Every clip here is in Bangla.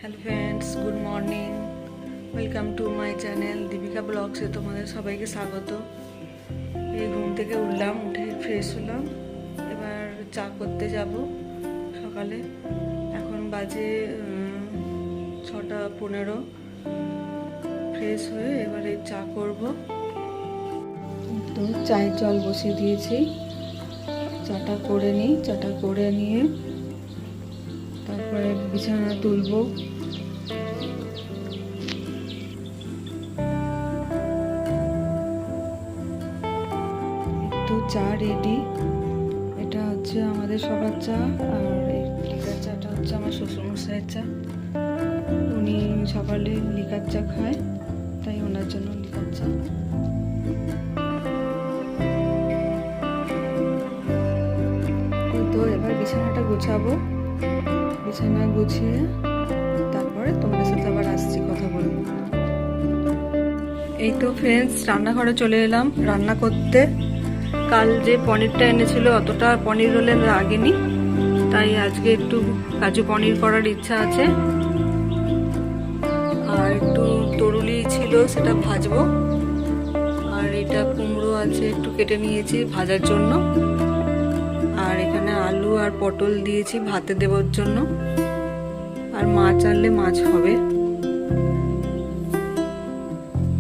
Hello friends, good morning. Welcome to my channel Deepika ব্লগসে তোমাদের সবাইকে স্বাগত। এই ঘুম থেকে উঠলাম, উঠে ফ্রেশ হলাম, এবার চা করতে যাব সকালে। এখন বাজে 6:15। ফ্রেশ হয়ে এবারে চা করব। তো চায়ের জল বসিয়ে দিয়েছি, চাটা করে নিই। চাটা করে নিয়ে তারপরে বিছানা তুলবো। তো চা রেডি। এটা হচ্ছে আমাদের সবার চা, আর এই লিকার চাটা হচ্ছে আমার শ্বশুরমশাইয়ের চা। উনি সকালে লিকার চা খায়, তাই ওনার জন্য লিকার চা। তো এবার বিছানাটা গোছাবো। বিছানা গুছিয়ে তারপরে তোমাদের সাথে আবার আসছি, কথা বলবো। এই তো ফ্রেন্ডস, রান্নাঘরে চলে এলাম রান্না করতে। কাল যে পনিরটা এনেছিল অতটা পনির রোলে লাগেনি, তাই আজকে একটু কাজু পনির করার ইচ্ছা আছে। আর একটু তরুলি ছিল, সেটা ভাজবো। আর এটা কুমড়ো আছে, একটু কেটে নিয়েছি ভাজার জন্য। আর এখানে আলু আর পটল দিয়েছি ভাতে দেওয়ার জন্য। আর মাছ আনলে মাছ হবে।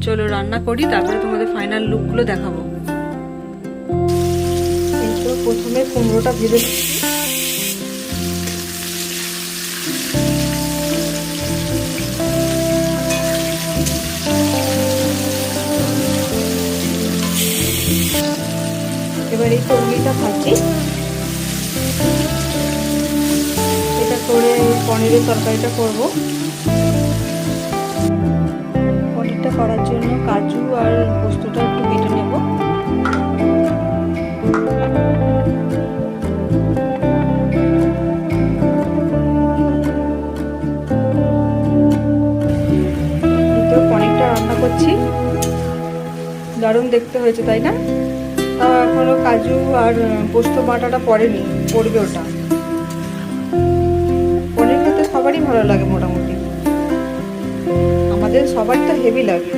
চলো রান্না করি, তারপরে তোমাদের ফাইনাল লুকগুলো দেখাবো। এই তো প্রথমে কুমড়োটা ভেজে এবার এই তরকারিটা ভাজি। এটা করে পনিরের তরকারিটা করব। পনিরটা করার জন্য কাজু আর পোস্তটা একটু কেটে নেব। তো পনিরটা রান্না করছি, দারুণ দেখতে হয়েছে তাই না? তা এখনো কাজু আর পোস্ত বাটাটা পড়েনি, পড়বে ওটা। পনির খেতে সবারই ভালো লাগে মোটামুটি, আমাদের সবারই তো হেভি লাগে।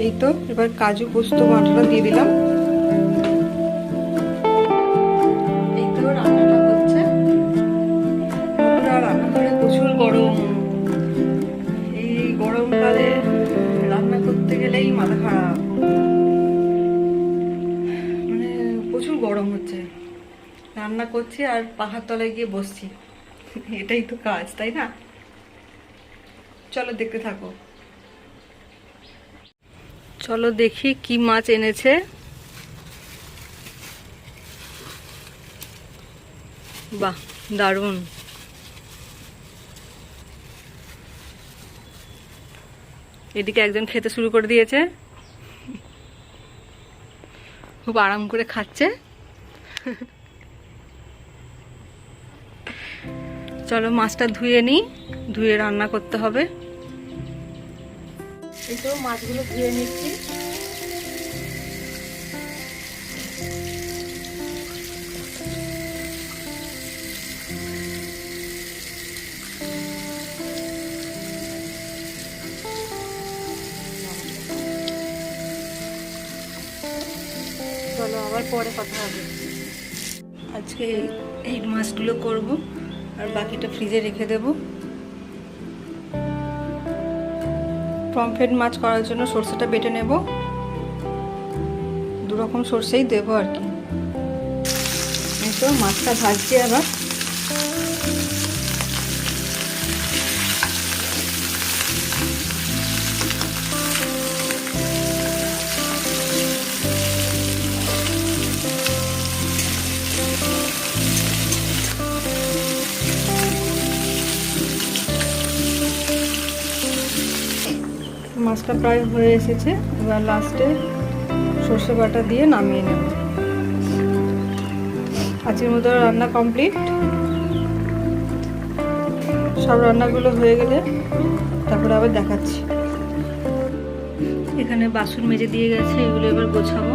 এই তো এবার কাজু পোস্ত বাটাটা দিয়ে দিলাম। এই তো রান্নাটা হচ্ছে। রান্নাঘরে প্রচুর গরম। এই গরমকালে রান্না করতে গেলেই মাথা খারাপ, মানে প্রচুর গরম হচ্ছে। রান্না করছি আর পাখার তলায় গিয়ে বসছি, এটাই তো কাজ তাই না? চলো দেখতে থাকো। চলো দেখি কি মাছ এনেছে। বাহ, দারুণ। এদিকে একজন খেতে শুরু করে দিয়েছে, খুব আরাম করে খাচ্ছে। চলো মাছটা ধুয়ে নিই, ধুয়ে রান্না করতে হবে। এই তো মাছগুলো ধুয়ে নিচ্ছি। চলো আবার পরে কথা হবে। আজকে এই মাছগুলো করব, আর বাকিটা ফ্রিজে রেখে দেব। পমফ্রেট মাছ করার জন্য সরষেটা বেটে নেব। দুরকম সরষেই দেবো আর কি। এই তো মাছটা ভাজছি আবার। মাছটা প্রায় হয়ে এসেছে, এবার লাস্টে সর্ষে বাটা দিয়ে নামিয়ে নেব। আজকের মতো রান্না কমপ্লিট। সব রান্নাগুলো হয়ে গেলে তারপরে আবার দেখাচ্ছি। এখানে বাসন মেজে দিয়ে গেছে, এগুলো এবার গোছাবো।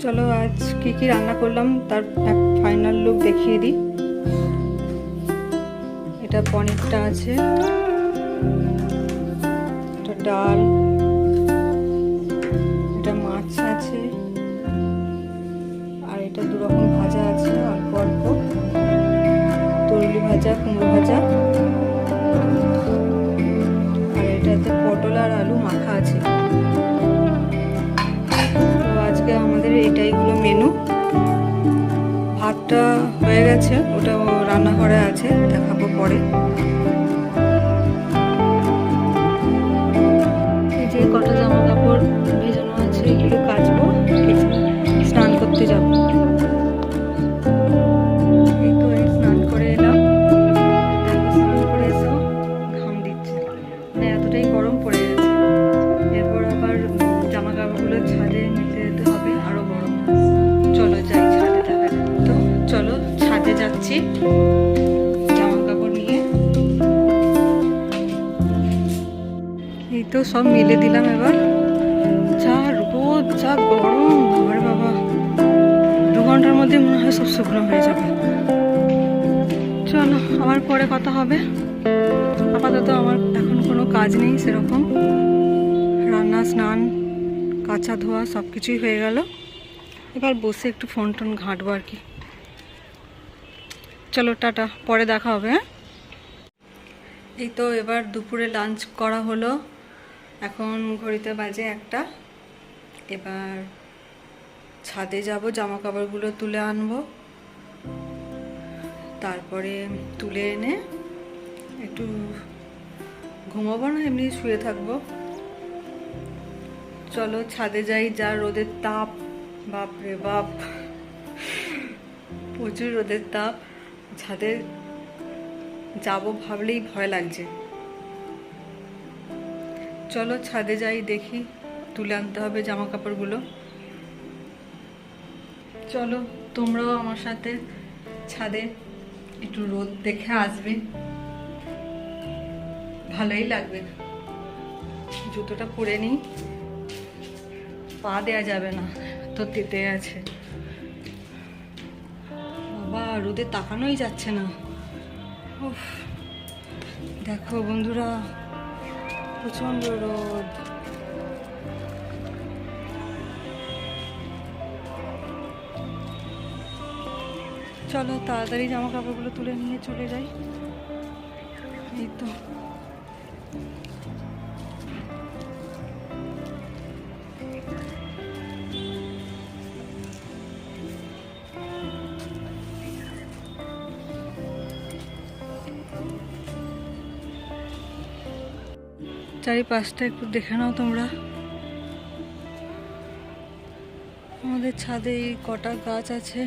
চলো আজ কি কি রান্না করলাম তার এক ফাইনাল লুক দেখিয়ে দিই। এটা পনিরটা আছে, এটা ডাল, এটা মাছ আছে, আর এটা দুরকম ভাজা আছে অল্প অল্প, তরুলি ভাজা, কুমড়ো ভাজা, আর এটাতে পটল আর আলু মাখা আছে। তো আজকে আমাদের এটাইগুলো মেনু। ভাতটা হয়ে গেছে, ওটা রান্নাঘরে আছে, দেখাবো পরে। এই যে কটা জামা কাপড় ভেজানো আছে, এগুলো কাচবো, স্নান করতে যাবো। এই তো স্নান করে এলাম, স্নান করে এসো ঘাম দিচ্ছে, মানে এতটাই গরম পড়ে গেছে। এরপর আবার জামা কাপড়গুলো ছাদে নিতে যেতে হবে, আরো গরম। চলো যাই ছাদে দেখা। তো চলো ছাদে যাচ্ছি জামা কাপড় নিয়ে। এই তো সব মেলে দিলাম। এবার যা রোদ, যা গরম, বাবার বাবা, 2 ঘন্টার মধ্যে মনে হয় সব শুকনো হয়ে যাবে। চলো আবার পরে কথা হবে। আপাতত আমার এখন কোনো কাজ নেই সেরকম, রান্না, স্নান, কাচা ধোয়া সব কিছুই হয়ে গেল। এবার বসে একটু ফোন টোন ঘাঁটবো আর কি। চলো টাটা, পরে দেখা হবে। হ্যাঁ, এই তো এবার দুপুরে লাঞ্চ করা হলো, এখন ঘড়িতে বাজে 1টা। এবার ছাদে যাব, জামা কাপড়গুলো তুলে আনবো, তারপরে তুলে এনে একটু ঘুমাবো না, এমনি শুয়ে থাকবো। চলো ছাদে যাই। যা রোদের তাপ, বাপরে বাপ, প্রচুর রোদের তাপ। ছাদে যাব ভাবলেই ভয় লাগছে। চলো ছাদে যাই, দেখি তুলে আনতে হবে জামা কাপড়গুলো। চলো তোমরাও আমার সাথে ছাদে একটু রোদ দেখে আসবে, ভালোই লাগবে। জুতোটা পরে নিই, পা দেয়া যাবে না তো তেতে আছে। বাবা রোদে তাকানোই যাচ্ছে না। উফ, দেখো বন্ধুরা, প্রচন্ড রোদ। চলো তাড়াতাড়ি জামা কাপড়গুলো তুলে নিয়ে চলে যাই। এই তো চারিপাশটা একটু দেখে নাও তোমরা। আমাদের ছাদে এই কটা গাছ আছে,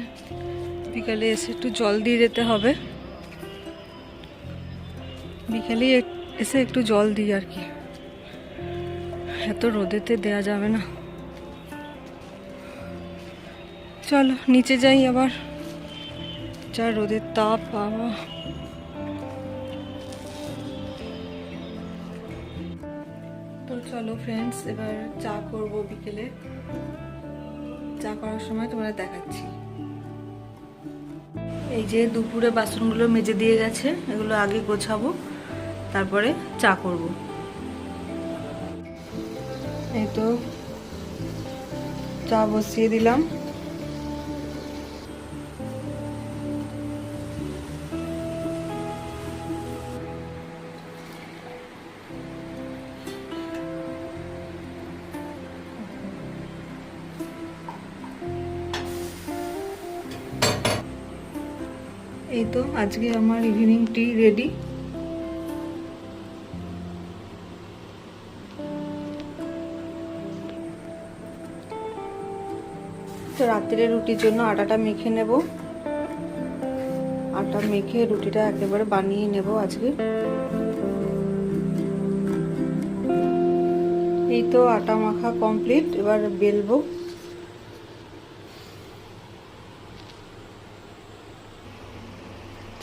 বিকালে এসে একটু জল দিয়ে যেতে হবে। বিকালে এসে একটু জল দিই আর কি, এত রোদেতে দেয়া যাবে না। চলো নিচে যাই আবার, যা রোদের তাপ বাবা। তো চলো ফ্রেন্ডস, এবার চা করব বিকেলে। চা করার সময় তোমরা দেখাচ্ছি। এই যে দুপুরে বাসনগুলো মেজে দিয়ে গেছে, এগুলো আগে গোছাবো, তারপরে চা করব। এই তো চা বসিয়ে দিলাম। এই তো আজকে আমার ইভিনিং টি রেডি। তো রাত্রে রুটির জন্য আটাটা মেখে নেব। আটা মেখে রুটিটা একেবারে বানিয়ে নেব আজকে। এই তো আটা মাখা কমপ্লিট, এবার বেলবো।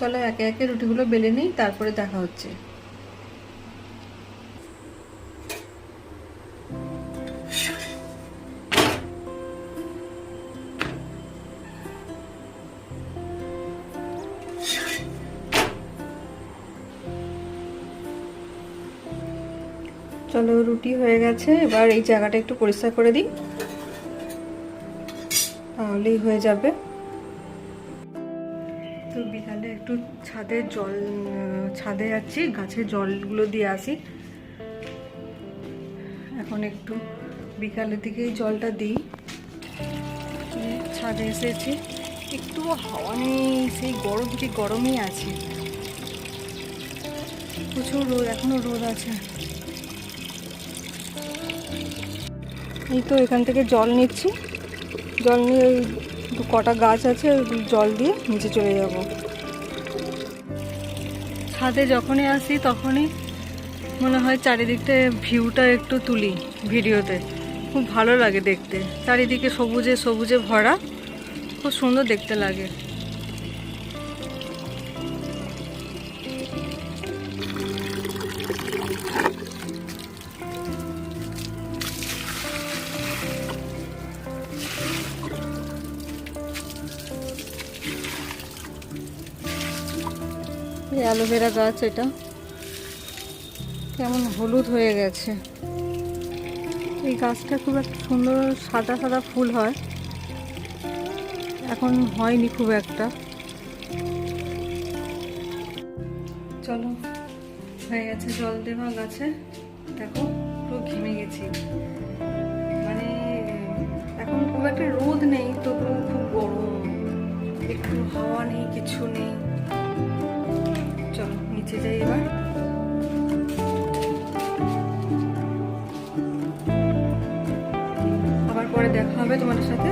চলো একে একে রুটিগুলো বেলে নিই, তারপরে দেখা হচ্ছে। চলো, রুটি হয়ে গেছে। এবার এই জায়গাটা একটু পরিষ্কার করে দিই, তাহলেই হয়ে যাবে। তো বিকালে একটু ছাদে যাচ্ছি, গাছের জলগুলো দিয়ে আসি। এখন একটু বিকালের দিকেই জলটা দিই। ছাদে এসেছি, একটু হাওয়া নেই, সেই গরমই আছে, প্রচুর রোদ, এখনো রোদ আছে। এই তো এখান থেকে জল নিচ্ছি, জল নিয়ে ওই কটা গাছ আছে জল দিয়ে নিচে চলে যাব। ছাদে যখনই আসি তখনই মনে হয় চারিদিকটা ভিউটা একটু তুলি ভিডিওতে, খুব ভালো লাগে দেখতে। চারিদিকে সবুজে সবুজে ভরা, খুব সুন্দর দেখতে লাগে। এই অ্যালোভেরা গাছ, এটা কেমন হলুদ হয়ে গেছে। এই গাছটা খুব একটা সুন্দর সাদা সাদা ফুল হয়, এখন হয়নি খুব একটা। চলো, হয়ে গেছে জল দেওয়া গাছে। দেখো পুরো ঘেমে গেছি, মানে এখন খুব একটা রোদ নেই, তবু খুব গরম, একটু হাওয়া নেই, কিছু নেই। চলো নিচে যাই এবার। আবার পরে দেখা হবে তোমাদের সাথে।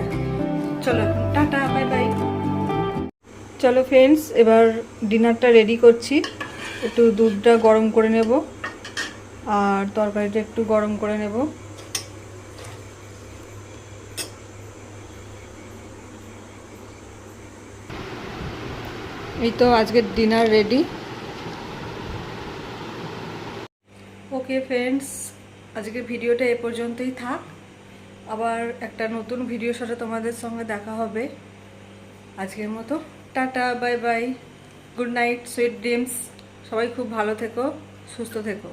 চলো এখন টাটা, বাই বাই। চলো ফ্রেন্ডস, এবার ডিনারটা রেডি করছি। একটু দুধটা গরম করে নেব আর তরকারিটা একটু গরম করে নেব। এই তো আজকের ডিনার রেডি। ওকে ফ্রেন্ডস, আজকের ভিডিওটা এ পর্যন্তই থাক। আবার একটা নতুন ভিডিওর সাথে তোমাদের সঙ্গে দেখা হবে। আজকের মতো tata, bye bye, good night, sweet dreams. সবাই খুব ভালো থেকো, সুস্থ থেকো।